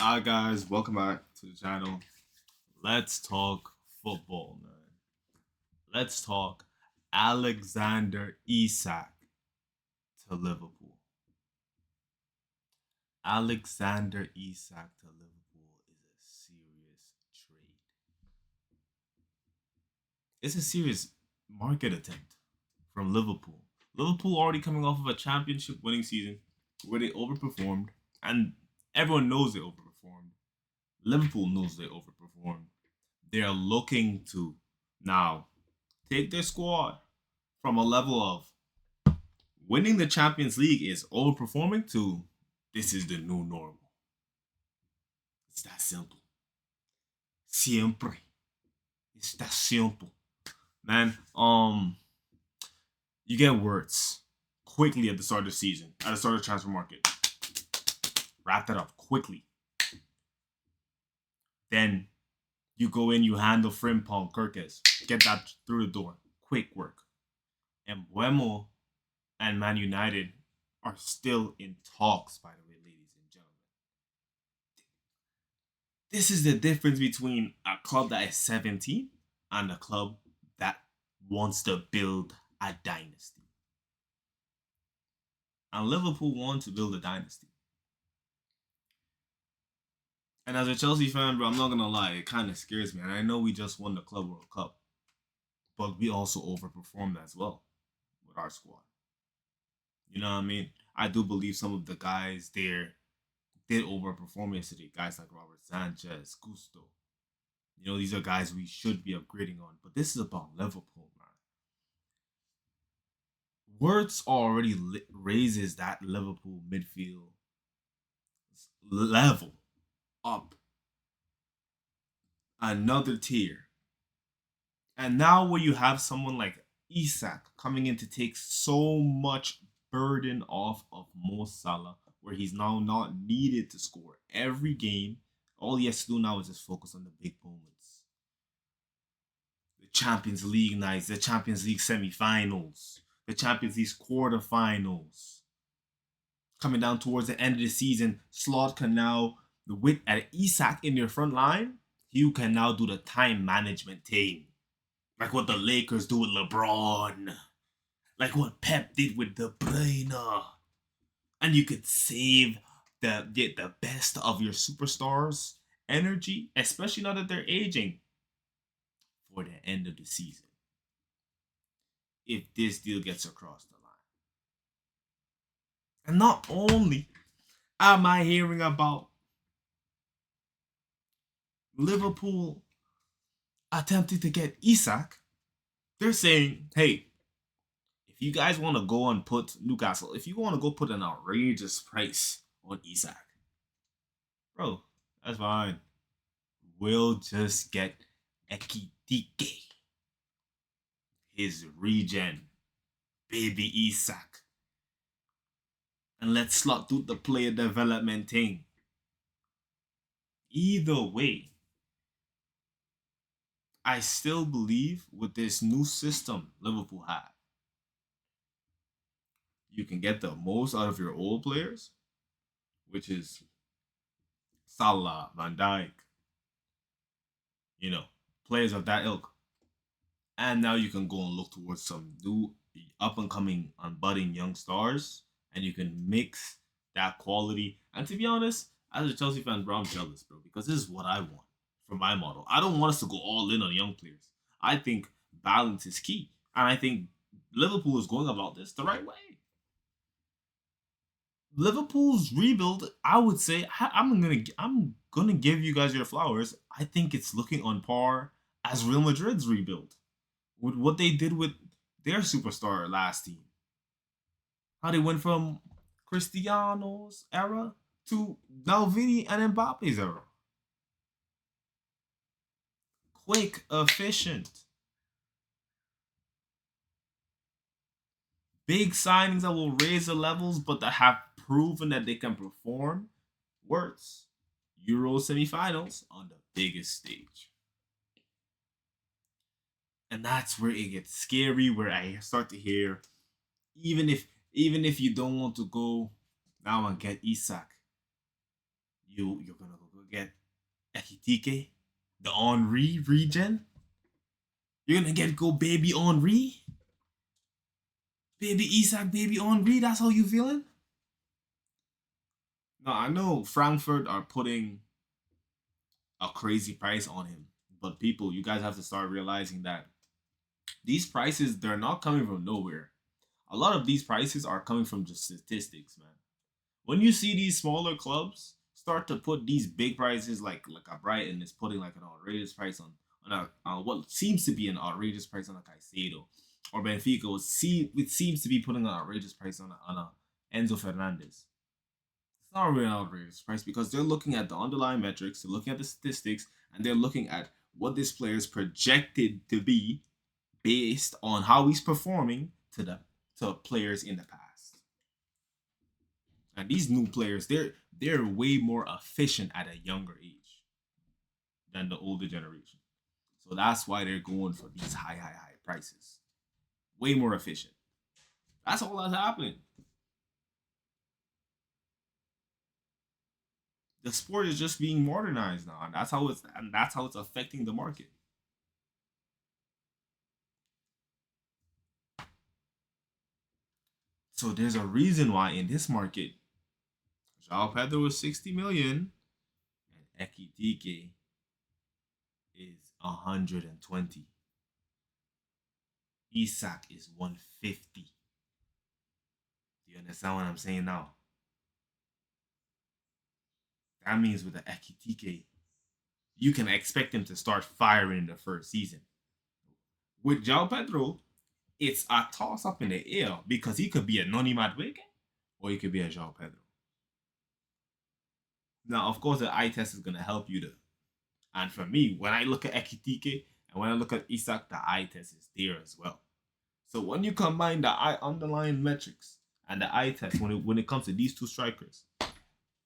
Hi guys, welcome back to the channel. Let's talk football, man. Let's talk Alexander Isak to Liverpool. Alexander Isak to Liverpool is a serious trade. It's a serious market attempt from Liverpool. Liverpool already coming off of a championship winning season where they overperformed, and everyone knows they overperformed. Liverpool knows they overperformed. They're looking to now take their squad from a level of winning the Champions League is overperforming to this is the new normal. It's that simple. Siempre. It's that simple. Man, you get words quickly at the start of the season, at the start of the transfer market. Wrap that up quickly. Then you go in, you handle Frimpong, Kirkes, get that through the door. Quick work. And Buemo and Man United are still in talks, by the way, ladies and gentlemen. This is the difference between a club that is 17 and a club that wants to build a dynasty. And Liverpool wants to build a dynasty. And as a Chelsea fan, bro, I'm not gonna lie, it kind of scares me. And I know we just won the Club World Cup, but we also overperformed as well with our squad. You know what I mean? I do believe some of the guys there did overperform yesterday. Guys like Robert Sanchez, Gusto. You know, these are guys we should be upgrading on. But this is about Liverpool, man. Words already raises that Liverpool midfield level up another tier. And now where you have someone like Isak coming in to take so much burden off of Mo Salah, where he's now not needed to score every game. All he has to do now is just focus on the big moments. The Champions League nights, the Champions League semi-finals, the Champions League quarterfinals. Coming down towards the end of the season, Slot can now, with Isak in your front line, you can now do the time management thing. Like what the Lakers do with LeBron. Like what Pep did with De Bruyne. And you could save the best of your superstars' energy, especially now that they're aging, for the end of the season. If this deal gets across the line. And not only am I hearing about Liverpool attempting to get Isak, they're saying, hey, if you guys want to go and put Newcastle, if you want to go put an outrageous price on Isak, bro, that's fine. We'll just get Ekitike, his regen, baby Isak. And let's slot do the player development thing. Either way, I still believe with this new system Liverpool have, you can get the most out of your old players, which is Salah, Van Dijk, you know, players of that ilk. And now you can go and look towards some new up and coming and budding young stars, and you can mix that quality. And to be honest, as a Chelsea fan, bro, I'm jealous, bro, because this is what I want for my model. I don't want us to go all in on young players. I think balance is key. And I think Liverpool is going about this the right way. Liverpool's rebuild, I would say, I'm gonna give you guys your flowers. I think it's looking on par as Real Madrid's rebuild with what they did with their superstar last team. How they went from Cristiano's era to now Vini and Mbappe's era. Quick, efficient. Big signings that will raise the levels, but that have proven that they can perform. Words. Euro semifinals on the biggest stage. And that's where it gets scary, where I start to hear, even if you don't want to go now and get Isak, You're gonna go get Ekitike, the Henri regen. You're gonna get go baby Henri, baby Isak, baby Henri. That's how you feeling? No, I know Frankfurt are putting a crazy price on him, but people, you guys have to start realizing that these prices they're not coming from nowhere. A lot of these prices are coming from just statistics, man. When you see these smaller clubs start to put these big prices, like a Brighton is putting like an outrageous price on what seems to be an outrageous price on a Caicedo, or Benfica it seems to be putting an outrageous price on a Enzo Fernandez. It's not really an outrageous price because they're looking at the underlying metrics, they're looking at the statistics, and they're looking at what this player is projected to be based on how he's performing to players in the past. And these new players, they're way more efficient at a younger age than the older generation. So that's why they're going for these high prices. Way more efficient. That's all that's happening. The sport is just being modernized now, and that's how it's affecting the market. So there's a reason why in this market, João Pedro was 60 million and Ekitike is 120. Isak is 150. Do you understand what I'm saying now? That means with the Ekitike, you can expect him to start firing in the first season. With João Pedro, it's a toss up in the air because he could be a Noni Madueke or he could be a João Pedro. Now, of course, the eye test is going to help you to. And for me, when I look at Ekitike and when I look at Isak, the eye test is there as well. So when you combine the underlying metrics and the eye test, when it comes to these two strikers,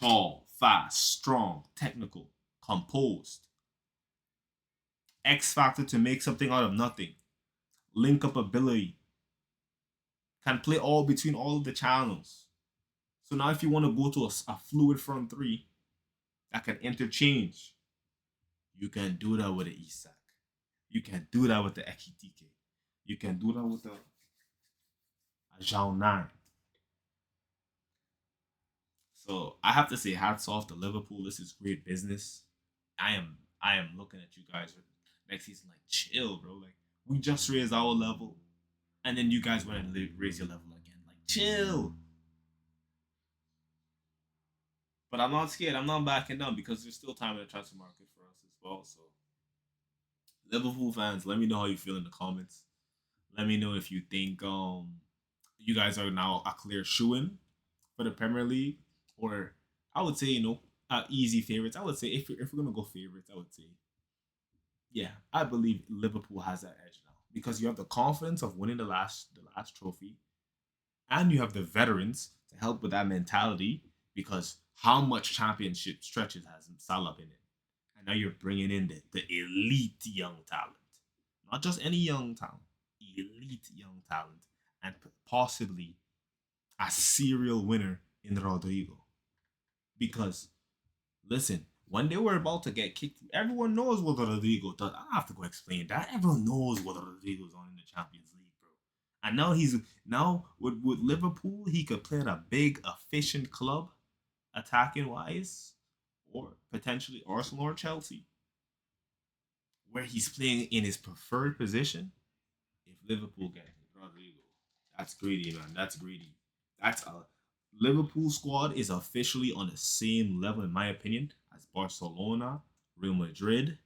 tall, fast, strong, technical, composed, X factor to make something out of nothing, link up ability, can play all between all of the channels. So now if you want to go to a fluid front three that can interchange, you can do that with the Isak. You can do that with the Ekitike. You can do that with the João 9. So I have to say, hats off to Liverpool. This is great business. I am looking at you guys next season like chill, bro. Like we just raised our level, and then you guys went and raise your level again. Like chill. But I'm not scared. I'm not backing down because there's still time in the transfer market for us as well. So Liverpool fans, let me know how you feel in the comments. Let me know if you think you guys are now a clear shoo-in for the Premier League, or I would say easy favorites. I would say if we're gonna go favorites, I would say yeah, I believe Liverpool has that edge now because you have the confidence of winning the last trophy, and you have the veterans to help with that mentality because how much championship stretches has Salah been in? And now you're bringing in the elite young talent. Not just any young talent, elite young talent, and possibly a serial winner in Rodrigo. Because, listen, when they were about to get kicked, everyone knows what Rodrigo does. I don't have to go explain that. Everyone knows what Rodrigo's on in the Champions League, bro. And now with Liverpool, he could play at a big, efficient club, attacking wise, or potentially Arsenal or Chelsea, where he's playing in his preferred position. If Liverpool get Rodrigo, that's greedy, man. That's greedy. That's a Liverpool squad is officially on the same level, in my opinion, as Barcelona, Real Madrid,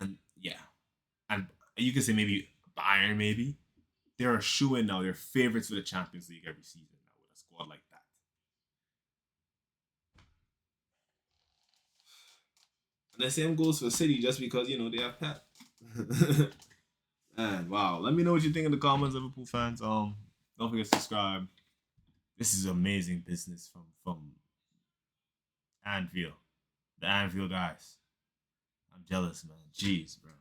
and yeah, and you can say maybe Bayern. Maybe they're a shoe in now. They're favorites for the Champions League every season now with a squad like that. And the same goes for City, just because they have Pep. And wow, let me know what you think in the comments, Liverpool fans. Don't forget to subscribe. This is amazing business from Anfield, the Anfield guys. I'm jealous, man. Jeez, bro.